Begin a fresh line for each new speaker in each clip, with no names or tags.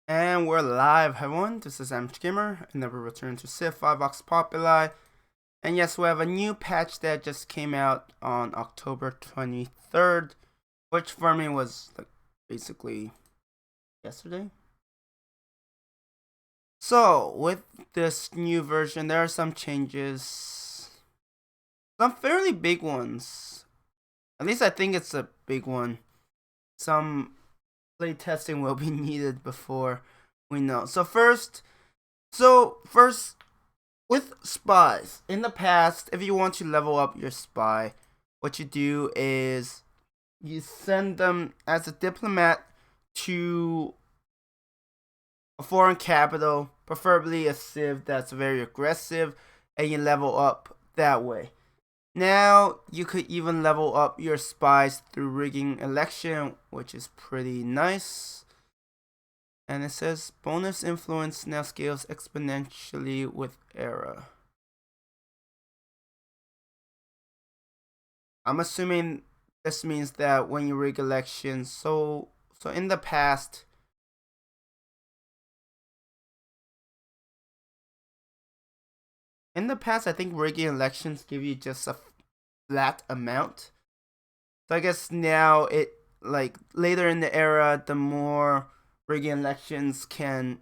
And we're live, everyone. This is Gamer, and never return to Civ 5 Vox Populi. And yes, we have a new patch that just came out on October 23rd, which for me was like basically yesterday. So, with this new version, there are some changes. Some fairly big ones. At least I think it's a big one. Some play testing will be needed before we know. First, with spies, in the past, if you want to level up your spy, what you do is you send them as a diplomat to a foreign capital, preferably a civ that's very aggressive, and you level up that way. Now, you could even level up your spies through rigging election, which is pretty nice. And it says bonus influence now scales exponentially with era. I'm assuming this means that when you rig elections, so in the past, I think rigging elections give you just a flat amount. So I guess now it, like later in the era, the more rigging elections can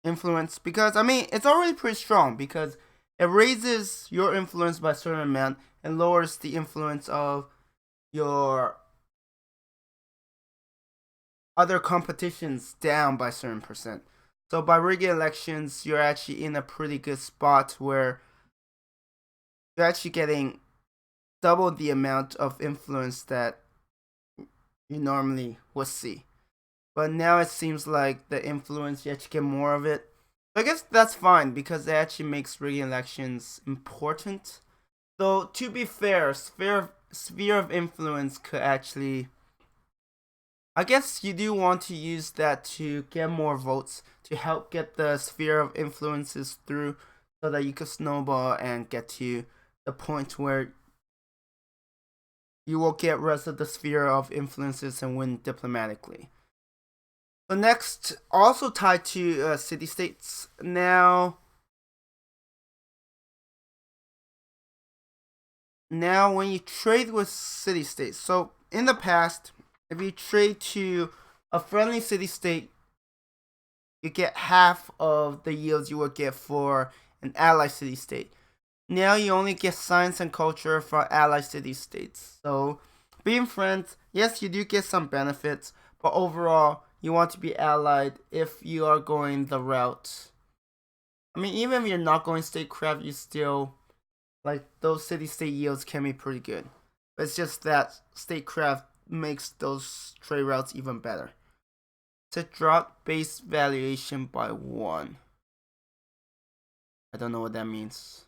influence, because I mean it's already pretty strong because it raises your influence by a certain amount and lowers the influence of your other competitions down by a certain percent. So by rigging elections, you're actually in a pretty good spot where you're actually getting double the amount of influence that you normally would see. But now it seems like the influence, you actually get more of it. I guess that's fine because it actually makes rigging elections important. Though, to be fair, sphere of influence could actually, I guess you do want to use that to get more votes to help get the sphere of influences through so that you could snowball and get to the point where you will get rest of the sphere of influences and win diplomatically. The next, also tied to city-states. Now, when you trade with city-states, so in the past, if you trade to a friendly city-state, you get half of the yields you would get for an ally city-state. Now you only get science and culture for ally city-states. So, being friends, yes, you do get some benefits, but overall, you want to be allied if you are going the route. I mean, even if you're not going statecraft, you still, like, those city-state yields can be pretty good. But it's just that statecraft makes those trade routes even better. To drop base valuation by 1. I don't know what that means.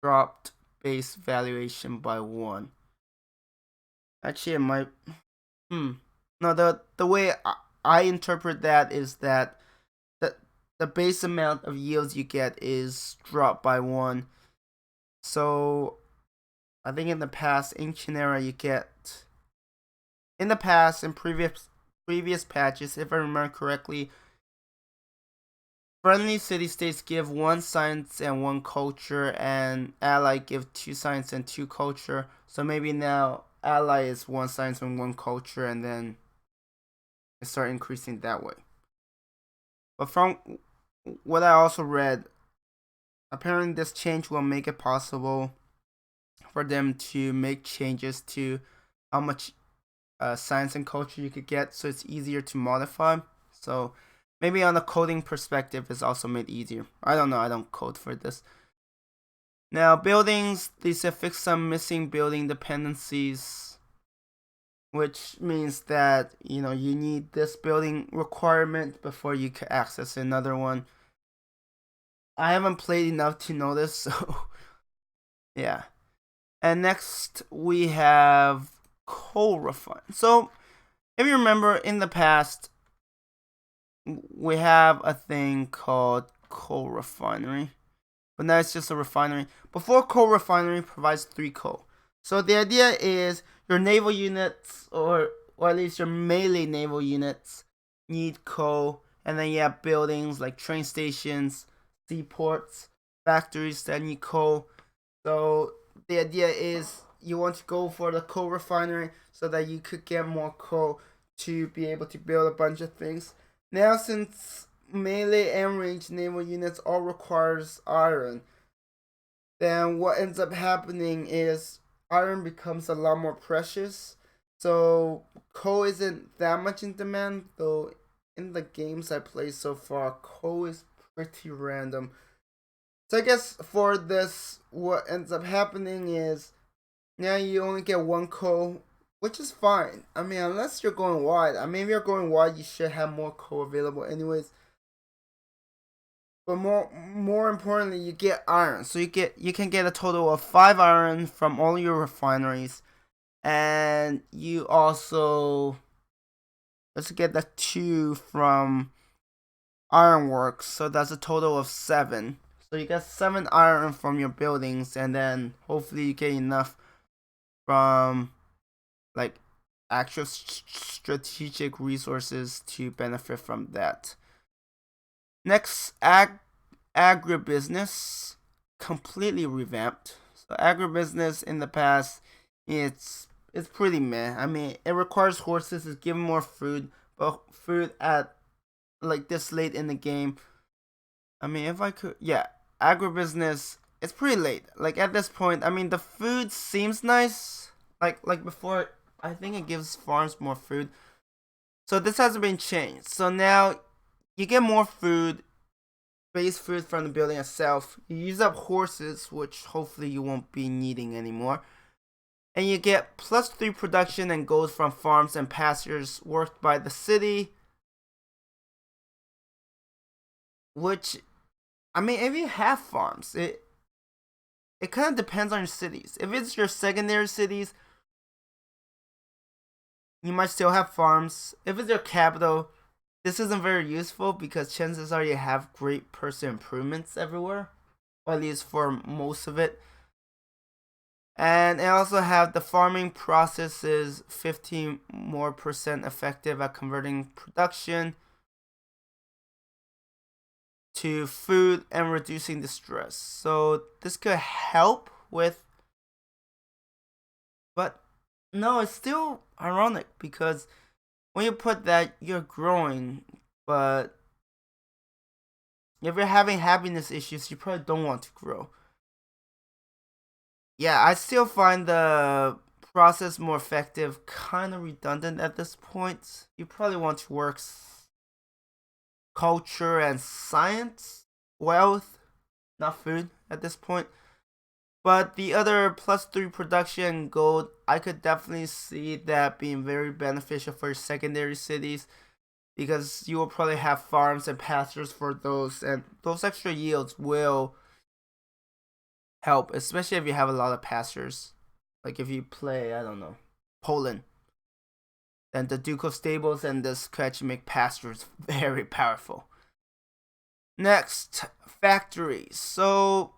Dropped base valuation by 1. Actually, it might. No, the way I interpret that is that the base amount of yields you get is dropped by 1. So, I think in the past, ancient era, you get. In the past, in previous patches, if I remember correctly, friendly city-states give 1 science and 1 culture, and ally give 2 science and 2 culture. So maybe now ally is 1 science and 1 culture, and then it start increasing that way. But from what I also read, apparently this change will make it possible for them to make changes to how much science and culture you could get, so it's easier to modify. So maybe on the coding perspective, it's also made easier. I don't know. I don't code for this. Now, buildings, they said fix some missing building dependencies, which means that, you need this building requirement before you can access another one. I haven't played enough to know this, so yeah. And next, we have coal refine. So, if you remember, in the past, we have a thing called coal refinery, but now it's just a refinery. Before, coal refinery provides 3 coal. So the idea is your naval units, or or at least your melee naval units, need coal. And then you have buildings like train stations, seaports, factories that need coal. So the idea is you want to go for the coal refinery so that you could get more coal to be able to build a bunch of things. Now, since melee and ranged naval units all requires iron, then what ends up happening is iron becomes a lot more precious. So coal isn't that much in demand, though in the games I played so far, coal is pretty random. So I guess for this, what ends up happening is now you only get one coal, which is fine. I mean, unless you're going wide. I mean, if you're going wide, you should have more coal available anyways. But more importantly, you get iron. So you can get a total of 5 iron from all your refineries, and you also let's get the 2 from ironworks. So that's a total of 7. So you get 7 iron from your buildings, and then hopefully you get enough from like actual strategic resources to benefit from that. Next, agribusiness, completely revamped. So agribusiness in the past, it's pretty meh. I mean, it requires horses to give more food, but food at like this late in the game. I mean, if I could, yeah, agribusiness. It's pretty late. Like at this point, I mean, the food seems nice. Like before, I think it gives farms more food. So this hasn't been changed. So now you get more food, base food from the building itself. You use up horses, which hopefully you won't be needing anymore. And you get +3 production and gold from farms and pastures worked by the city. Which, I mean, if you have farms, it kind of depends on your cities. If it's your secondary cities, you might still have farms. If it's your capital, this isn't very useful because chances are you have great person improvements everywhere, or at least for most of it. And I also have the farming process is 15% more effective at converting production to food and reducing the stress. So this could help with, but no, it's still ironic because when you put that, you're growing, but if you're having happiness issues, you probably don't want to grow. Yeah, I still find the process more effective, kind of redundant at this point. You probably want to work culture and science, wealth, not food at this point. But the other +3 production gold, I could definitely see that being very beneficial for secondary cities because you will probably have farms and pastures for those, and those extra yields will help, especially if you have a lot of pastures. Like if you play, I don't know, Poland, then the ducal stables and this could actually make pastures very powerful. Next, factories. So,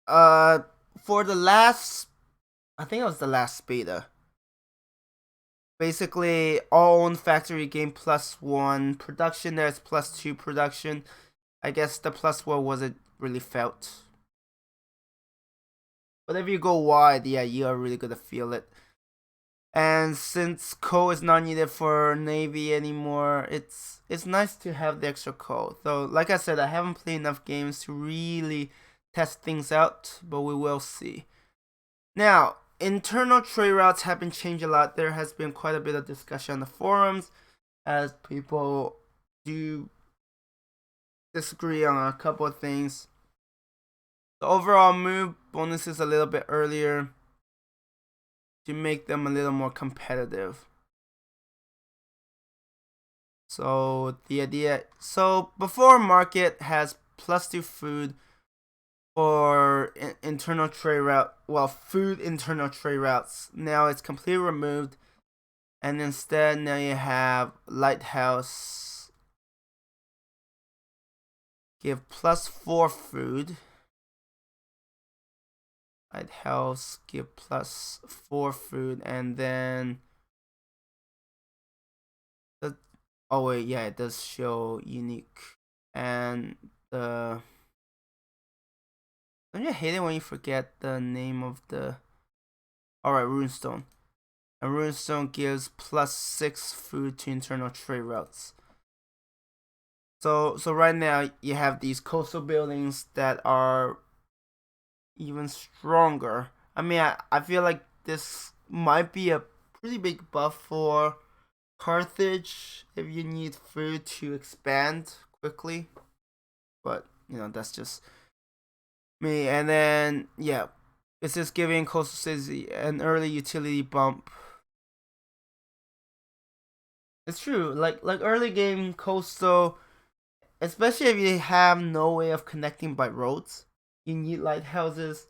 for the last, I think it was the last beta. Basically, all own factory gain +1 production. There's +2 production. I guess the +1 wasn't really felt. But if you go wide, yeah, you are really gonna feel it. And since coal is not needed for Navy anymore, it's nice to have the extra coal. Though, like I said, I haven't played enough games to really test things out, but we will see. Now, internal trade routes have been changed a lot. There has been quite a bit of discussion on the forums as people do disagree on a couple of things. The overall move bonuses a little bit earlier to make them a little more competitive. So the idea, so before market has +2 food for internal trade route, well, food internal trade routes. Now it's completely removed, and instead now you have lighthouse give +4 food. light health, give +4 food, and then oh wait, yeah, it does show unique. And don't you hate it when you forget the name of the alright, runestone. And runestone gives +6 food to internal trade routes. So right now you have these coastal buildings that are even stronger. I mean, I feel like this might be a pretty big buff for Carthage if you need food to expand quickly. But, that's just me. And then, yeah, it's just giving coastal cities an early utility bump. It's true. Like early game coastal, especially if you have no way of connecting by roads, you need lighthouses.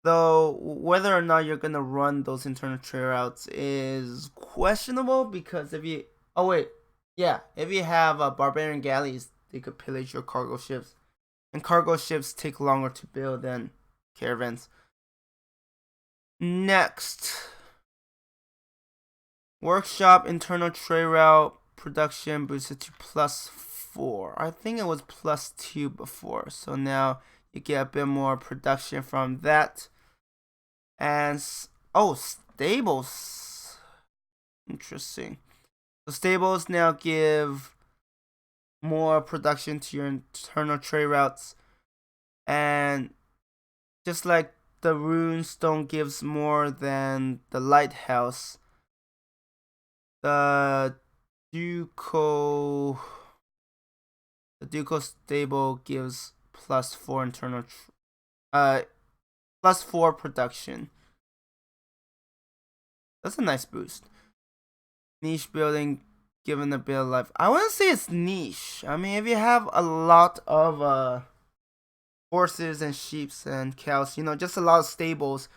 Though whether or not you're gonna run those internal trade routes is questionable because if you if you have barbarian galleys, they could pillage your cargo ships, and cargo ships take longer to build than caravans. Next, workshop internal trade route production boosted to +4. I think it was +2 before, so now you get a bit more production from that. And stables, interesting. So stables now give more production to your internal trade routes, and just like the runestone gives more than the lighthouse, the ducal stable gives +4 internal +4 production. That's a nice boost. Niche building given a bit of life. I wouldn't say it's niche. I mean, if you have a lot of horses and sheep and cows, just a lot of stables,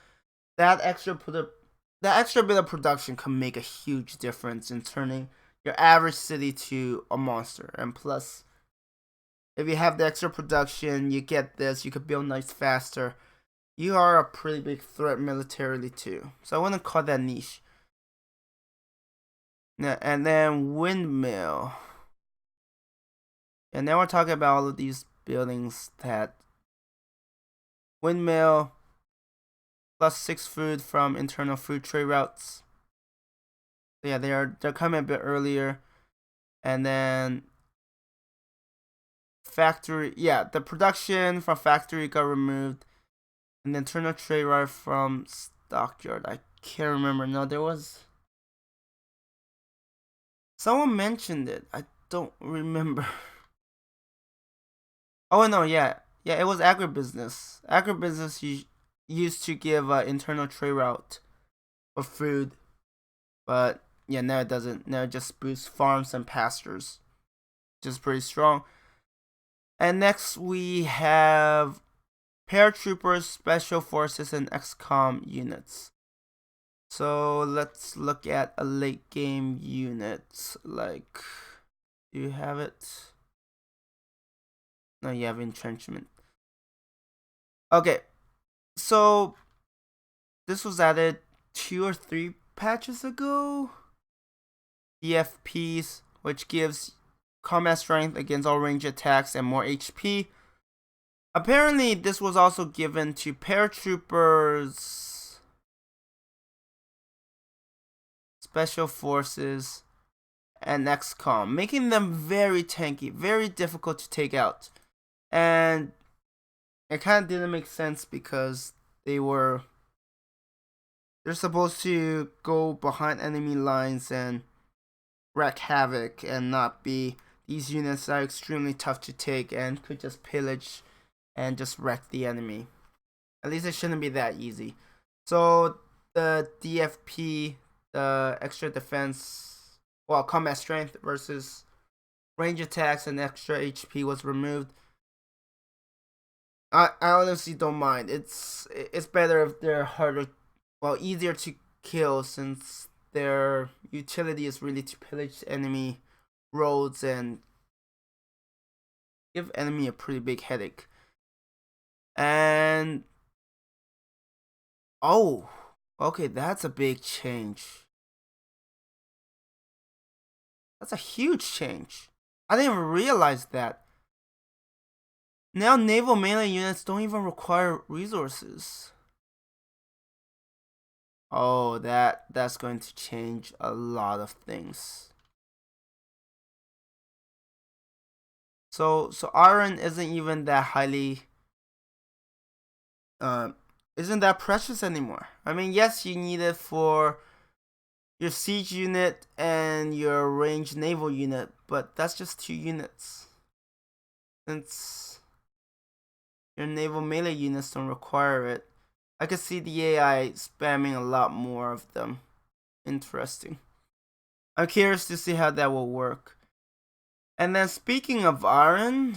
that extra bit of production can make a huge difference in turning your average city to a monster. And plus, if you have the extra production, you get this, you could build nice faster. You are a pretty big threat militarily too. So I wouldn't call that niche. And then windmill. And now we're talking about all of these buildings that windmill +6 food from internal food trade routes. So yeah, they're coming a bit earlier. And then factory, yeah, the production from factory got removed. And the internal trade route from stockyard. I can't remember. No, there was someone mentioned it. I don't remember. Oh no, yeah, it was agribusiness. Agribusiness used to give internal trade route for food, but yeah, now it doesn't. Now it just boosts farms and pastures, which is pretty strong. And next we have paratroopers, special forces, and XCOM units. So let's look at a late game unit. Like, do you have it? No, you have entrenchment. Okay, so this was added 2 or 3 patches ago. EFPs, which gives combat strength against all range attacks and more HP. Apparently, this was also given to paratroopers, special forces, and XCOM, making them very tanky, very difficult to take out. And it kind of didn't make sense because they're supposed to go behind enemy lines and wreak havoc and not be. These units are extremely tough to take and could just pillage and just wreck the enemy. At least it shouldn't be that easy. So the DFP, the extra defense, combat strength versus range attacks and extra HP was removed. I honestly don't mind. It's better if they're easier to kill, since their utility is really to pillage enemy roads and give enemy a pretty big headache. And Oh, okay, that's a big change. That's a huge change. I didn't even realize that. Now naval melee units don't even require resources. Oh, that's going to change a lot of things. So iron isn't even that highly uh isn't that precious anymore. I mean, yes, you need it for your siege unit and your ranged naval unit, but that's just 2 units. Since your naval melee units don't require it, I could see the AI spamming a lot more of them. Interesting. I'm curious to see how that will work. And then speaking of iron,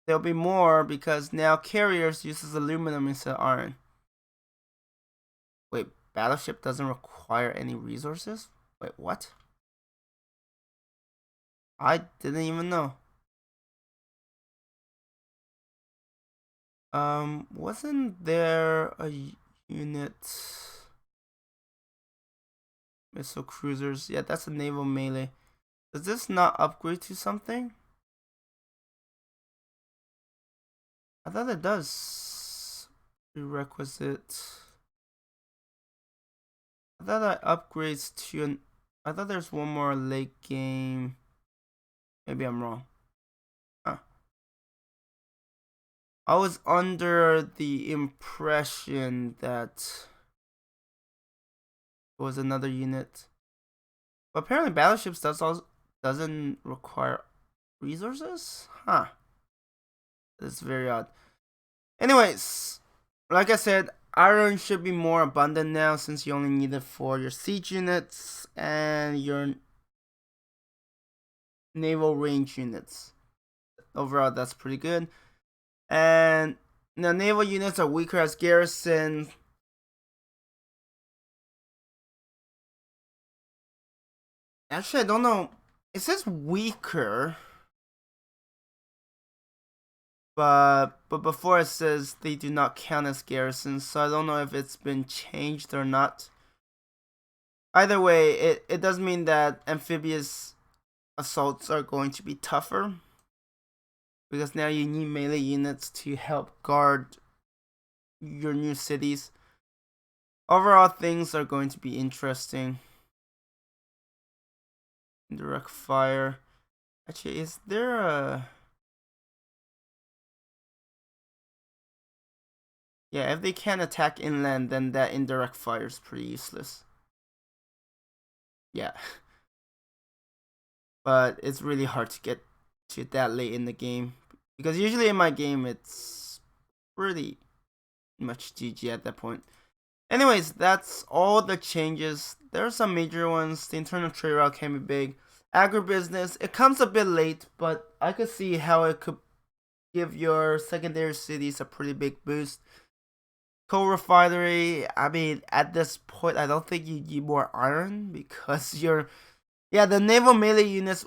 there'll be more because now carriers uses aluminum instead of iron. Wait, Battleship doesn't require any resources? Wait, what? I didn't even know. Wasn't there a unit? Missile cruisers. Yeah, that's a naval melee. Does this not upgrade to something? I thought it does. Prerequisite. I thought that upgrades to an. I thought there's one more late game. Maybe I'm wrong. Huh. I was under the impression that it was another unit. But apparently Battleships doesn't require resources? Huh. That's very odd. Anyways, like I said, iron should be more abundant now since you only need it for your siege units and your naval range units. Overall, that's pretty good. And the naval units are weaker as garrison. Actually, I don't know. It says weaker, but before it says they do not count as garrisons, so I don't know if it's been changed or not. Either way, it does mean that amphibious assaults are going to be tougher because now you need melee units to help guard your new cities. Overall, things are going to be interesting. Direct fire. Actually, is there a... Yeah, if they can't attack inland, then that indirect fire is pretty useless. Yeah. But it's really hard to get to that late in the game. Because usually in my game, it's pretty much GG at that point. Anyways, that's all the changes. There are some major ones. The internal trade route can be big. Agribusiness, it comes a bit late, but I could see how it could give your secondary cities a pretty big boost. Coal refinery, I mean, at this point, I don't think you need more iron because the naval melee units